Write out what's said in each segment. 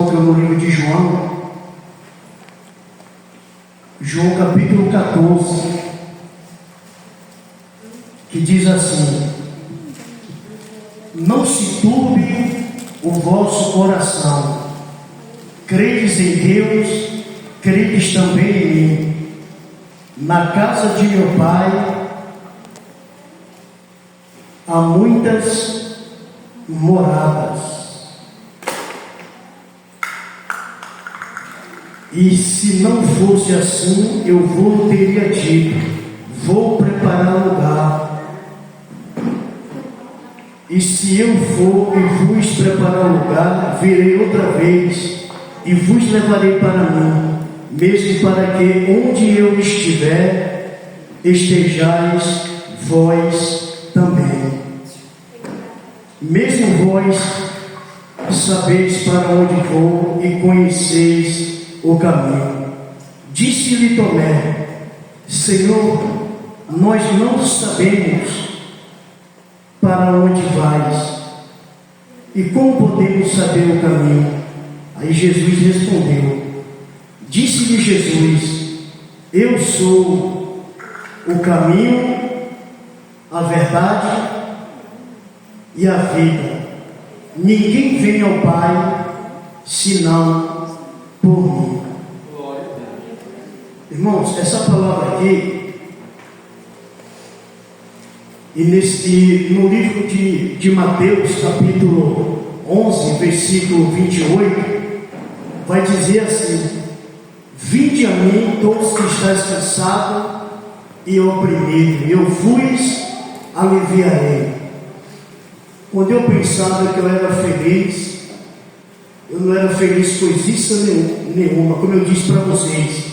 encontra no livro de João, João capítulo 14, que diz assim: não se turbe o vosso coração, credes em Deus, credes também em mim. Na casa de meu Pai há muitas moradas. E se não fosse assim, eu vou teria dito: vou preparar lugar. E se eu for e vos preparar lugar, virei outra vez e vos levarei para mim, mesmo para que onde eu estiver, estejais vós também. Mesmo vós sabeis para onde vou e conheceis o caminho. Disse-lhe Tomé: Senhor, nós não sabemos para onde vais, e como podemos saber o caminho? Aí Jesus respondeu: disse-lhe Jesus: eu sou o caminho, a verdade e a vida. Ninguém vem ao Pai senão por mim. Irmãos, essa palavra aqui, e no livro de Mateus, capítulo 11, versículo 28, vai dizer assim: vinde a mim todos que estáis cansados e oprimidos, eu vos aliviarei. Quando eu pensava que eu era feliz, eu não era feliz coisíssima nenhuma. Como eu disse para vocês,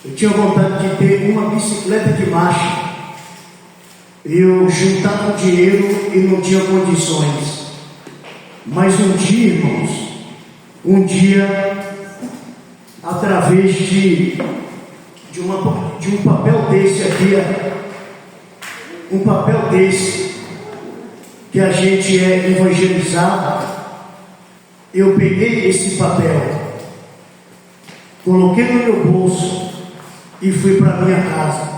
eu tinha vontade de ter uma bicicleta de marcha. Eu juntava dinheiro e não tinha condições. Mas um dia, irmãos, através de um papel desse aqui, um papel desse, que a gente é evangelizado, eu peguei esse papel, coloquei no meu bolso e fui para minha casa.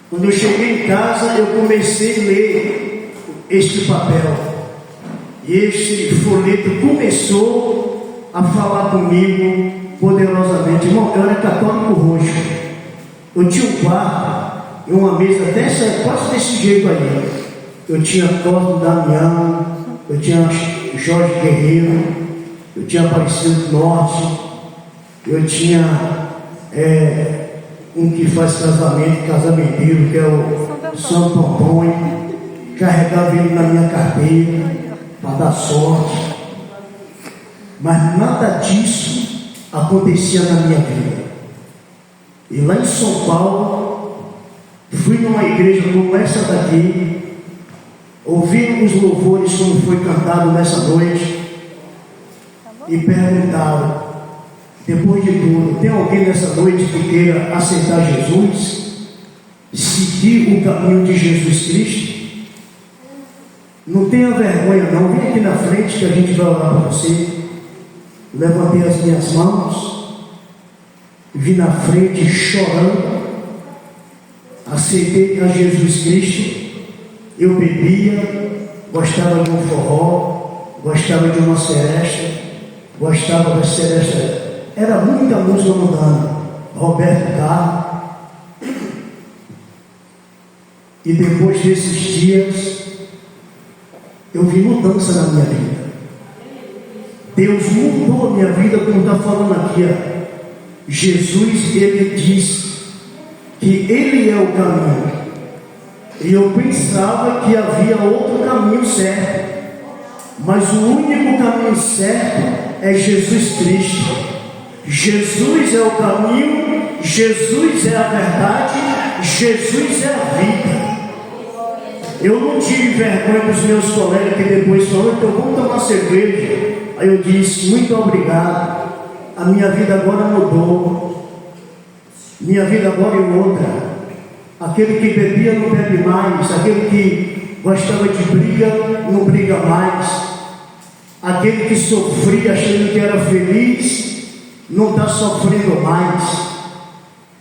Quando eu cheguei em casa, eu comecei a ler este papel, e este folheto começou a falar comigo poderosamente. Irmão, eu era católico roxo, eu tinha um quarto e uma mesa quase desse jeito aí. Eu tinha Cosmo Damião, eu tinha Jorge Guerreiro, eu tinha Aparecido do Norte, eu tinha um que faz casamenteiro, que é o Santo Antônio. Carregava ele na minha carteira para dar sorte, mas nada disso acontecia na minha vida. E lá em São Paulo, fui numa igreja como essa daqui, ouvi os louvores como foi cantado nessa noite, e perguntaram: depois de tudo, tem alguém nessa noite que queira aceitar Jesus, seguir o caminho de Jesus Cristo? Não tenha vergonha não, vem aqui na frente que a gente vai orar para você. Levantei as minhas mãos, vim na frente chorando, aceitei a Jesus Cristo. Eu bebia, gostava de um forró, gostava de uma seresta, gostava da seresta. Era muita música mudando, Roberto Carlos. E depois desses dias, eu vi mudança na minha vida. Deus mudou a minha vida, como está falando aqui. Jesus, ele diz que ele é o caminho. E eu pensava que havia outro caminho certo, mas o único caminho certo é Jesus Cristo. Jesus é o caminho, Jesus é a verdade, Jesus é a vida. Eu não tive vergonha dos meus colegas que depois falaram: então vamos tomar cerveja. Aí eu disse: muito obrigado, a minha vida agora mudou, minha vida agora é outra. Aquele que bebia não bebe mais, aquele que gostava de briga não briga mais, Aquele que sofria achando que era feliz, não está sofrendo mais.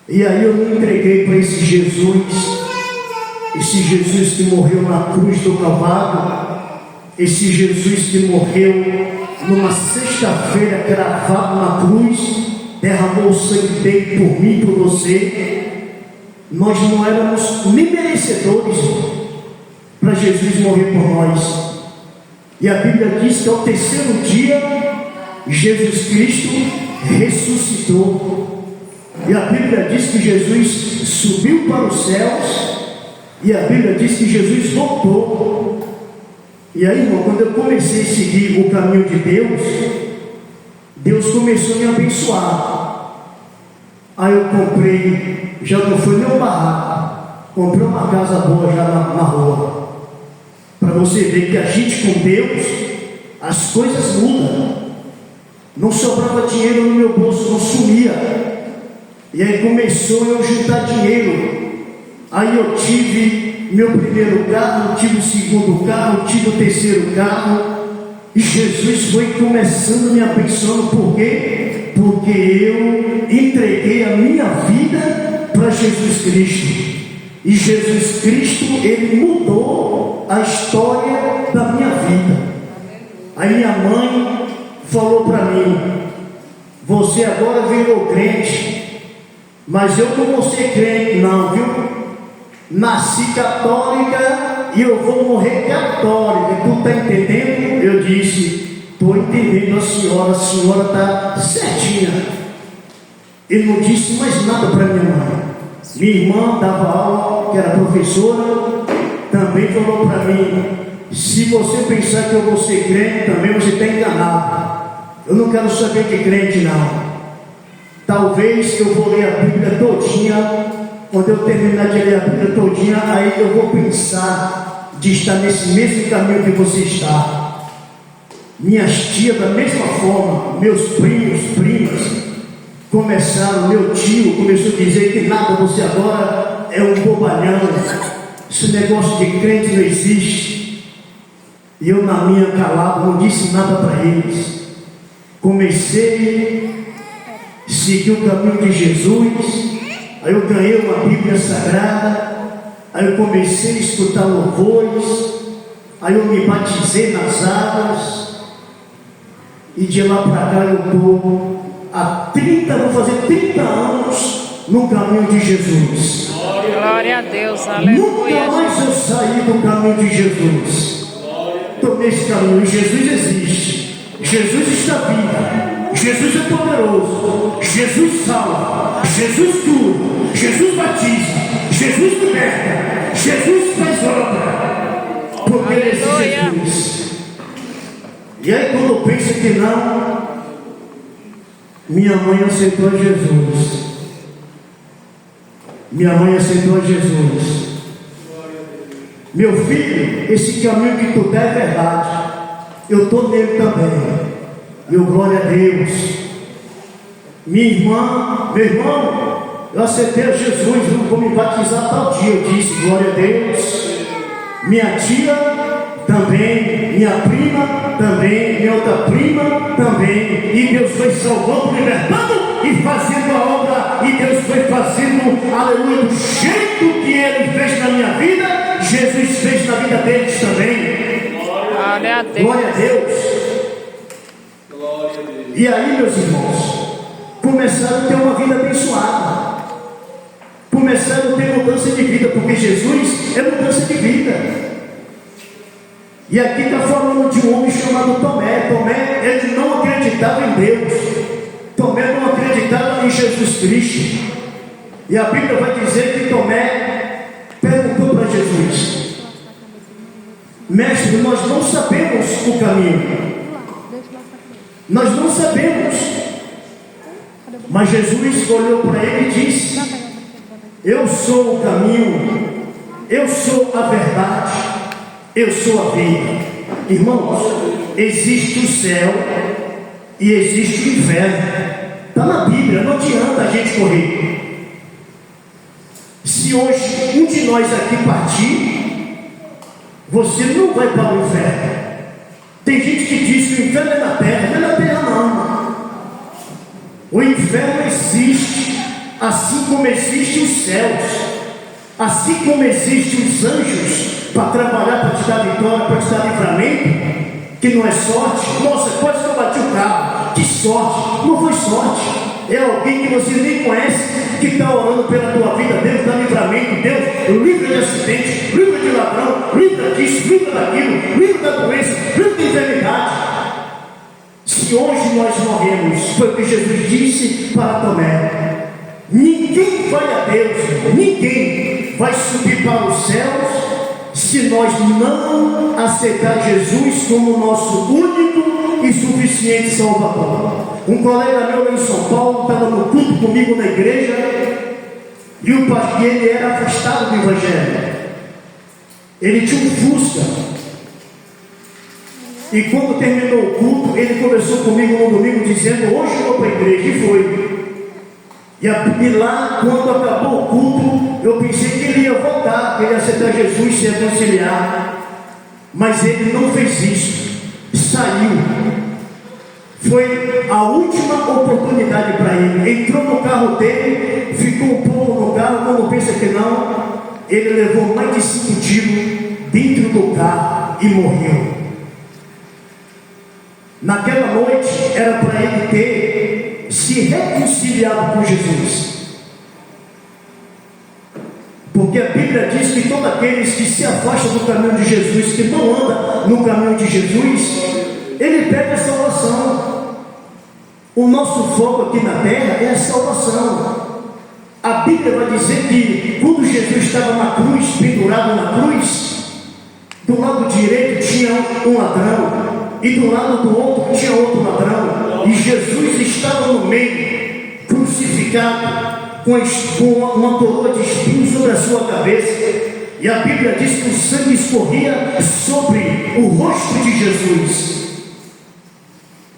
E aí eu me entreguei para esse Jesus que morreu na cruz do Calvário, esse Jesus que morreu numa sexta-feira cravado na cruz, derramou o sangue dele por mim e por você. Nós não éramos nem merecedores para Jesus morrer por nós. E a Bíblia diz que ao terceiro dia Jesus Cristo ressuscitou. E a Bíblia diz que Jesus subiu para os céus. E a Bíblia diz que Jesus voltou. E aí, irmão, quando eu comecei a seguir o caminho de Deus, Deus começou a me abençoar. Aí eu comprei, já não foi nem um barraco, comprei uma casa boa já na rua. Para você ver que a gente com Deus, as coisas mudam. Não sobrava dinheiro no meu bolso, não sumia. E aí começou eu juntar dinheiro. Aí eu tive meu primeiro carro, eu tive o segundo carro, eu tive o terceiro carro. E Jesus foi começando me abençoando. Por quê? Porque eu entreguei a minha vida para Jesus Cristo. E Jesus Cristo, Ele mudou a história da minha vida. Aí minha mãe falou para mim: você agora virou crente, mas eu não vou ser crente não, viu? Nasci católica e eu vou morrer católica, tu está entendendo? Eu disse: estou entendendo a senhora está certinha. Ele não disse mais nada para minha mãe. Minha irmã dava aula, que era professora, também falou para mim: se você pensar que eu vou ser crente também, você está enganado. Eu não quero saber de crente não. Talvez eu vou ler a Bíblia todinha. Quando eu terminar de ler a Bíblia todinha, aí eu vou pensar de estar nesse mesmo caminho que você está. Minhas tias da mesma forma, meus primos, primas começaram, meu tio começou a dizer que nada, você agora é um bobalhão, esse negócio de crente não existe. E eu na minha calado não disse nada para eles. Comecei a seguir o caminho de Jesus. Aí eu ganhei uma Bíblia Sagrada. Aí eu comecei a escutar louvores. Aí eu me batizei nas águas. E de lá para cá eu estou vou fazer 30 anos no caminho de Jesus. Glória a Deus, aleluia. Nunca mais eu saí do caminho de Jesus. Estou nesse caminho e Jesus existe. Jesus está vivo. Jesus é poderoso. Jesus salva. Jesus cura. Jesus batiza. Jesus liberta. Jesus faz obra. Porque Ele existe Jesus. E aí quando eu penso que não, minha mãe aceitou Jesus. Minha mãe aceitou Jesus. Meu filho, esse caminho que tu der é verdade. Eu estou nele também. Meu glória a Deus. Minha irmã, meu irmão, eu aceitei a Jesus, eu vou me batizar tal dia. Eu disse, glória a Deus. Minha tia também, minha prima também, minha outra prima também. E Deus foi salvando, libertando e fazendo a obra. E Deus foi fazendo, aleluia, do jeito que Ele fez na minha vida, Jesus fez na vida deles também. Glória a Deus. Glória a Deus. E aí, meus irmãos, começaram a ter uma vida abençoada. Começaram a ter mudança de vida, porque Jesus é mudança de vida. E aqui está falando de um homem chamado Tomé. Tomé, ele não acreditava em Deus. Tomé não acreditava em Jesus Cristo. E a Bíblia vai dizer que Tomé perguntou para Jesus: mestre, nós não sabemos o caminho. Nós não sabemos. Mas Jesus olhou para ele e disse: eu sou o caminho, eu sou a verdade, eu sou a vida. Irmãos, existe o céu e existe o inferno. Está na Bíblia, não adianta a gente correr. Se hoje um de nós aqui partir, você não vai para o inferno. Tem gente que diz que o inferno é na terra. Não é na terra, não. O inferno existe, assim como existem os céus, assim como existem os anjos para trabalhar, para te dar vitória, para te dar livramento. Que não é sorte. Nossa, quase que eu bati o carro. Que sorte. Não foi sorte. É alguém que você nem conhece, que está orando pela tua vida. Deus dá livramento. Deus livra de acidente, livra de ladrão, livra disso, livra daquilo, livra da doença, livra da enfermidade. Se hoje nós morremos, foi o que Jesus disse para Tomé: ninguém vai a Deus, ninguém vai subir para os céus se nós não aceitar Jesus como nosso único e suficiente Salvador. Um colega meu em São Paulo estava no culto comigo na igreja, e o pastor, ele era afastado do Evangelho. Ele tinha um Fusca, e quando terminou o culto, ele conversou comigo no domingo dizendo: hoje eu vou para a igreja. E foi. E lá, quando acabou o culto, eu pensei que ele ia voltar, que ele ia aceitar Jesus e se reconciliar. Mas ele não fez isso. Saiu. Foi a última oportunidade para ele. Entrou no carro dele, ficou um pouco no carro. Quando pensa que não, ele levou mais de 5 tiros dentro do carro e morreu. Naquela noite era para ele ter se reconciliado com Jesus. Porque a Bíblia diz que todos aqueles que se afastam do caminho de Jesus, que não andam no caminho de Jesus, ele perde a salvação. O nosso foco aqui na terra é a salvação. A Bíblia vai dizer que quando Jesus estava na cruz, pendurado na cruz, do lado direito tinha um ladrão, e do lado do outro tinha outro ladrão, e Jesus estava no meio, crucificado, com uma coroa de espinhos sobre a sua cabeça. E a Bíblia diz que o sangue escorria sobre o rosto de Jesus.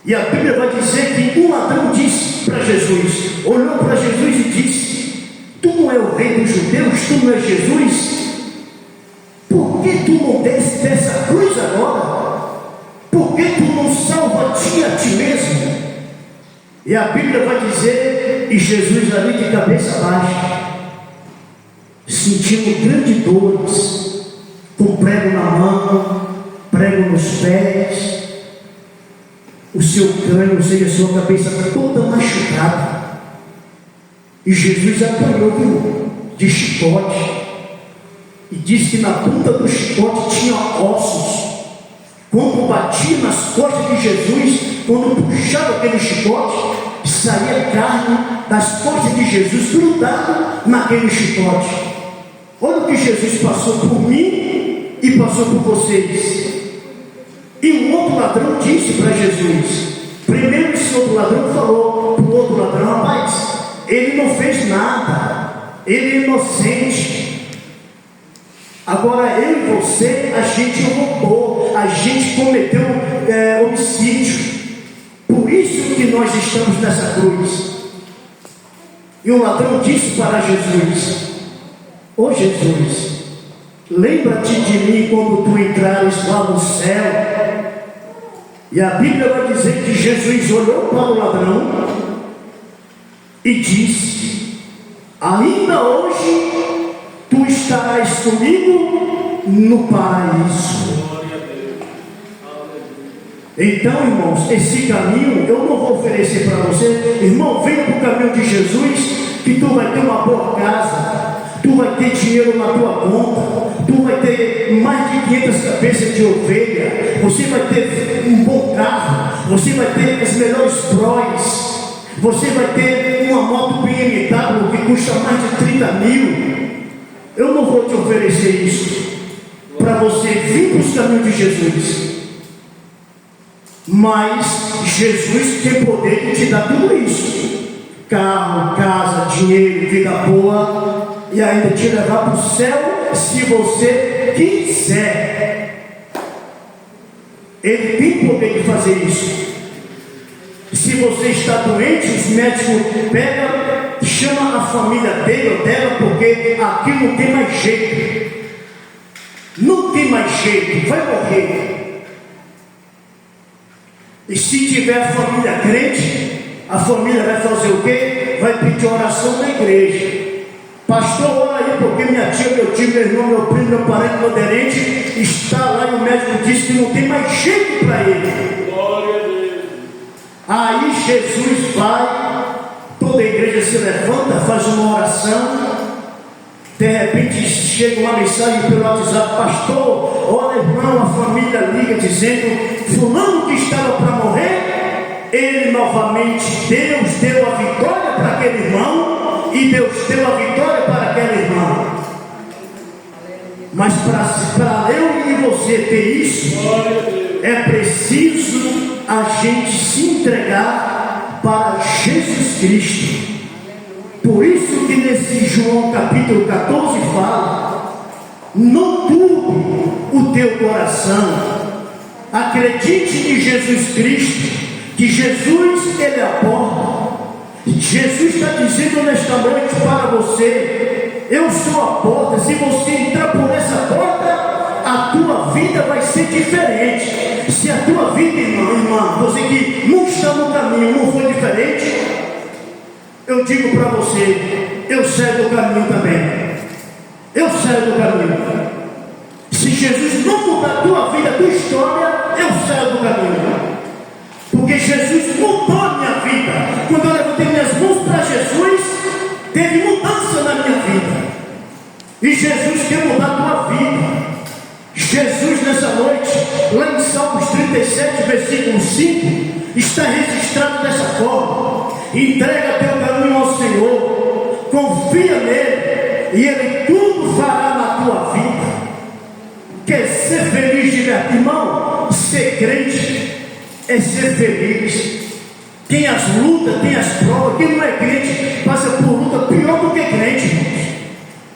E a Bíblia vai dizer que um ladrão disse para Jesus, olhou para Jesus e disse: tu não é o rei dos judeus? Tu não é Jesus? Por que tu não desce dessa cruz agora? Por que tu não salva a ti mesmo? E a Bíblia vai dizer, e Jesus ali de cabeça baixa, sentindo grandes dores, com prego na mão, prego nos pés, o seu crânio, ou seja, a sua cabeça toda machucada. E Jesus apanhou de chicote, e disse que na ponta do chicote tinha ossos. Quando batia nas costas de Jesus, quando puxava aquele chicote, saía carne das costas de Jesus grudada naquele chicote. Olha o que Jesus passou por mim e passou por vocês. E um outro ladrão disse para Jesus, primeiro esse outro ladrão falou para o outro ladrão: rapaz, ele não fez nada, ele é inocente. Agora eu e você, a gente roubou, a gente cometeu homicídio. Por isso que nós estamos nessa cruz. E o ladrão disse para Jesus: ô Jesus, lembra-te de mim quando tu entrares lá no céu. E a Bíblia vai dizer que Jesus olhou para o ladrão e disse: ainda hoje tu estarás comigo no paraíso. Então, irmãos, esse caminho eu não vou oferecer para você. Irmão, venha para o caminho de Jesus, que tu vai ter uma boa casa, tu vai ter dinheiro na tua conta, tu vai ter mais de 500 cabeças de ovelha, você vai ter um bom carro, você vai ter as melhores Bros, você vai ter uma moto BMW que custa mais de 30 mil. Eu não vou te oferecer isso para você vir para os caminhos de Jesus. Mas Jesus tem poder de te dar tudo isso: carro, casa, dinheiro, vida boa, e ainda te levar para o céu, se você quiser. Ele tem poder de fazer isso. Se você está doente, os médicos pegam, chama a família dele ou dela, porque aqui não tem mais jeito. Não tem mais jeito, vai morrer. E se tiver família crente, a família vai fazer o quê? Vai pedir oração na igreja. Pastor, ora aí, porque minha tia, meu tio, meu irmão, meu primo, meu parente, meu aderente está lá e o médico disse que não tem mais jeito para ele. Glória a Deus. Aí Jesus vai, toda a igreja se levanta, faz uma oração. De repente chega uma mensagem pelo WhatsApp: pastor, olha, irmão, a família liga dizendo, fulano que estava para morrer, ele novamente, Deus deu a vitória para aquele irmão, e Deus deu a vitória para aquele irmão. Mas para eu e você ter isso, é preciso a gente se entregar para Jesus Cristo. Por isso que nesse João capítulo 14 fala: não turbe o teu coração, acredite em Jesus Cristo, que Jesus, ele é a porta. Jesus está dizendo nesta noite para você: eu sou a porta. Se você entrar por essa porta, a tua vida vai ser diferente. Se a tua vida, irmã, você que não está no caminho, não for diferente, eu digo para você, eu saio do caminho também. Eu saio do caminho. Se Jesus não mudar a tua vida, a tua história, eu saio do caminho. Porque Jesus mudou a minha vida. Quando eu levantei minhas mãos para Jesus, teve mudança na minha vida. E Jesus quer mudar a tua vida. Jesus nessa noite, lá em Salmos 37, versículo 5, está registrado dessa forma: entrega teu caminho ao Senhor, confia nele, e ele tudo fará na tua vida. Quer ser feliz de verdade, irmão? Ser crente é ser feliz. Tem as lutas, tem as provas. Quem não é crente passa por luta pior do que crente, irmãos.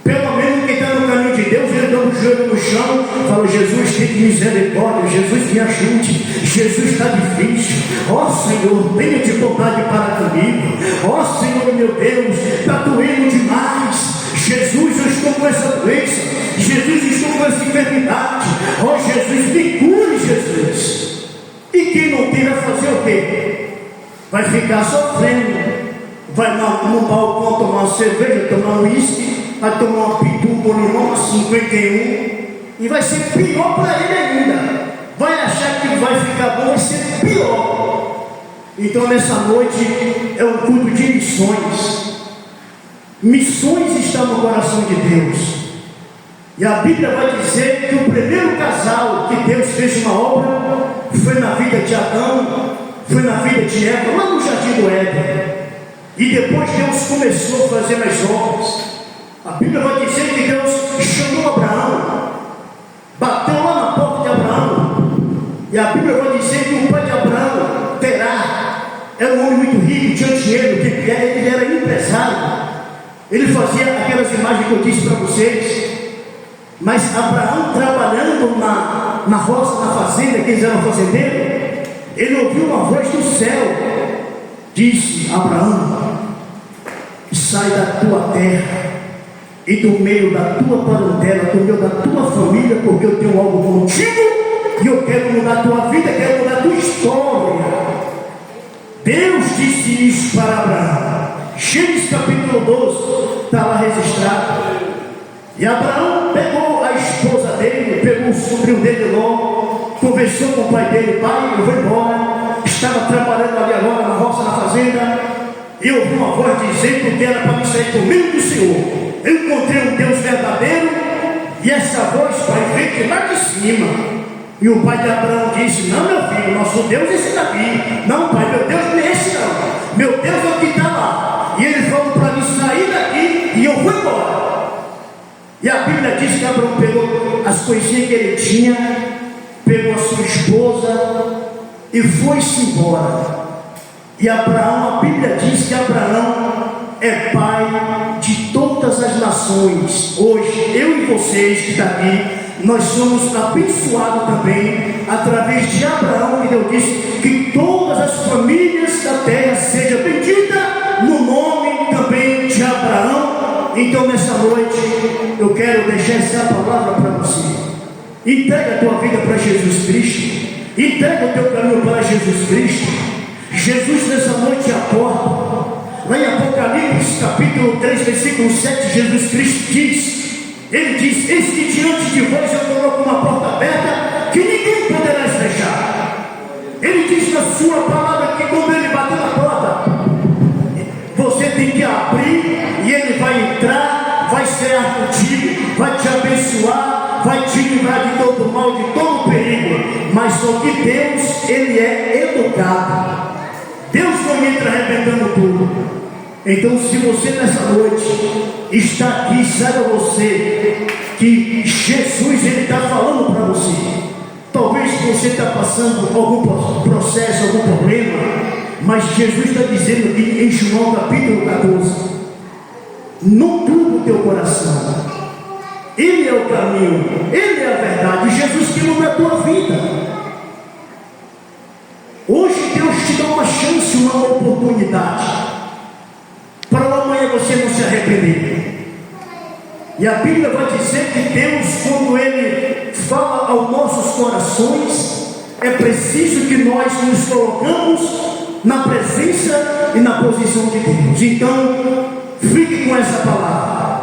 Pelo menos quem está no caminho de Deus, ele dá o joelho no chão, fala: Jesus, tem misericórdia, Jesus me ajude, Jesus está difícil, ó Senhor, tenha de bondade para comigo, ó Senhor meu Deus, está doendo demais, Jesus, eu estou com essa doença, Jesus, estou com essa enfermidade, ó Jesus, me cure, Jesus. E quem não tem vai fazer o quê? Vai ficar sofrendo, vai no balcão tomar uma cerveja, tomar um uísque, vai tomar uma pitu com limão, uma 51, e vai ser pior para ele ainda. Vai achar que vai ficar bom, vai ser pior. Então nessa noite é um culto de missões. Missões estão no coração de Deus. E a Bíblia vai dizer que o primeiro casal que Deus fez uma obra foi na vida de Adão, foi na vida de Eva, lá no jardim do Éden. E depois Deus começou a fazer mais obras. A Bíblia vai dizer que Deus chamou Abraão, bateu lá na porta de Abraão. E a Bíblia vai dizer que o pai de Abraão, Terá, era um homem muito rico, tinha dinheiro, ele era empresário. Ele fazia aquelas imagens que eu disse para vocês. Mas Abraão, trabalhando na roça, na fazenda, que eles eram fazendeiros, ele ouviu uma voz do céu. Disse: Abraão, sai da tua terra e do meio da tua parentela, do meio da tua família, porque eu tenho algo contigo e eu quero mudar a tua vida, quero mudar a tua história. Deus disse isso para Abraão. Gênesis capítulo 12 está lá registrado. E Abraão pegou a esposa dele, pegou o sobrinho dele Ló, conversou com o pai dele: pai, eu vou embora. Estava trabalhando ali agora na roça, na fazenda, e eu ouvi uma voz dizendo que era para me sair por meio do Senhor. Eu encontrei um Deus verdadeiro, e essa voz, pai, veio de lá de cima. E o pai de Abraão disse: não, meu filho, nosso Deus é esse daqui. Não, pai, meu Deus não é esse não. Meu Deus é o que está lá. E ele falou para mim sair daqui, e eu vou embora. E a Bíblia diz que Abraão pegou as coisinhas que ele tinha, pegou a sua esposa e foi-se embora. E Abraão, a Bíblia diz que Abraão é pai de todas as nações. Hoje, eu e vocês que estão aqui, nós somos abençoados também, através de Abraão, que Deus disse que todas as famílias da terra sejam benditas no nome também de Abraão. Então nessa noite eu quero deixar essa palavra para você. Entrega a tua vida para Jesus Cristo. Entrega o teu caminho para Jesus Cristo. Jesus nessa noite é a porta. Lá em Apocalipse capítulo 3, versículo 7, Jesus Cristo diz, ele diz: eis que diante de vós eu coloco uma porta aberta que ninguém poderá fechar. Ele diz na sua palavra que quando ele bater na porta, você tem que abrir e ele vai entrar, vai cear contigo, vai te abençoar, vai te livrar de todo mal, de todo perigo. Mas só que Deus, ele é educado. Deus não entra arrebentando tudo. Então, se você nessa noite está aqui, saiba você que Jesus, ele está falando para você. Talvez você está passando algum processo, algum problema, mas Jesus está dizendo aqui em João capítulo 14: não turbe o teu coração, ele é o caminho, ele é a verdade. Jesus quer mudar a tua vida. Hoje Deus te dá uma chance, uma oportunidade, para o amanhã você não se arrepender. E a Bíblia vai dizer que Deus, quando ele fala aos nossos corações, é preciso que nós nos colocamos na presença e na posição de Deus. Então, fique com essa palavra.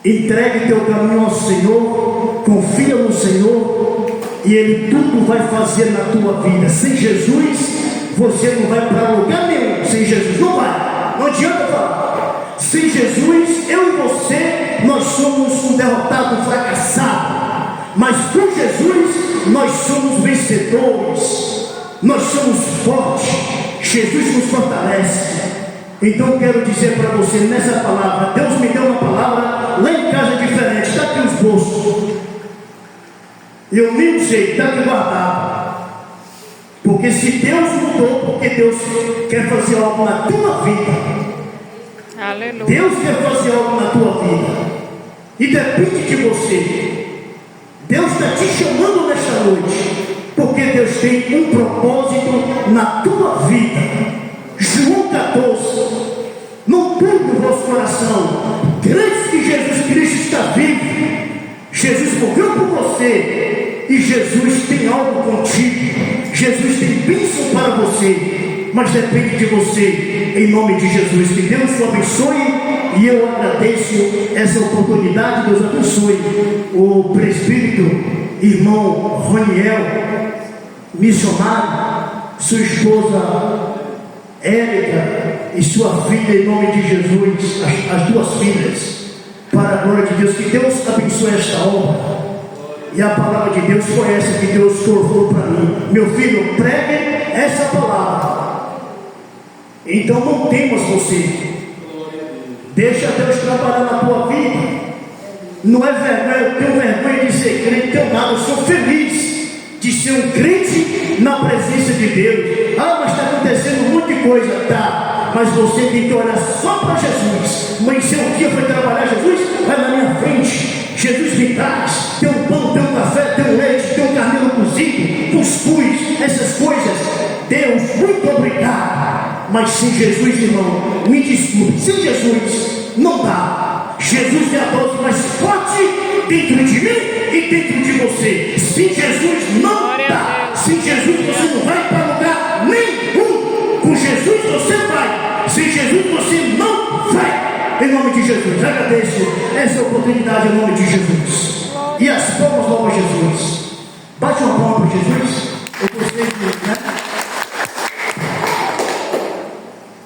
Entregue teu caminho ao Senhor, confia no Senhor, e Ele tudo vai fazer na tua vida. Sem Jesus, você não vai para lugar nenhum. Sem Jesus, não vai. Não adianta falar. Sem Jesus, eu e você, nós somos um derrotado, um fracassado. Mas com Jesus, nós somos vencedores. Nós somos fortes. Jesus nos fortalece. Então quero dizer para você nessa palavra, Deus me deu uma palavra lá em casa diferente, está aqui os bolsos. Eu nem usei, está aqui guardado. Porque se Deus mudou, porque Deus quer fazer algo na tua vida. Aleluia. Deus quer fazer algo na tua vida. E depende de você. Deus está te chamando nesta noite, porque Deus tem um propósito na tua vida. João 14: não turbe o vosso coração, crede que Jesus Cristo está vivo. Jesus morreu por você, e Jesus tem algo contigo. Jesus tem bênção para você, mas depende de você, em nome de Jesus. Que Deus te abençoe, e eu agradeço essa oportunidade. Deus abençoe o presbítero, irmão Roniel, missionário, sua esposa Érica e sua filha, em nome de Jesus, as duas filhas, para a glória de Deus. Que Deus abençoe esta obra. E a palavra de Deus foi essa que Deus colocou para mim: meu filho, pregue essa palavra. Então não temas você, deixa Deus trabalhar na tua vida. Não é vergonha, eu tenho vergonha de ser crente, tenho nada, eu sou feliz de ser um crente na presença de Deus. Ah, mas está acontecendo muita coisa, tá? Mas você tem que olhar só para Jesus. Mas se um dia foi trabalhar, Jesus vai na minha frente. Jesus me traz, tem um pão, tem um café, tem um leite, tem um carneiro cozido, cuscuz, essas coisas. Deus, muito obrigado. Mas sem Jesus, irmão, me desculpe, sem Jesus não dá. Jesus é a voz mais forte dentro de mim e dentro de você. Sem Jesus não dá. Sem Jesus você não vai para lugar nenhum. Com Jesus você vai. Sem Jesus você não vai. Em nome de Jesus, agradeço essa oportunidade em nome de Jesus. E as palmas louvam Jesus. Bate uma palma para Jesus. Eu gostei de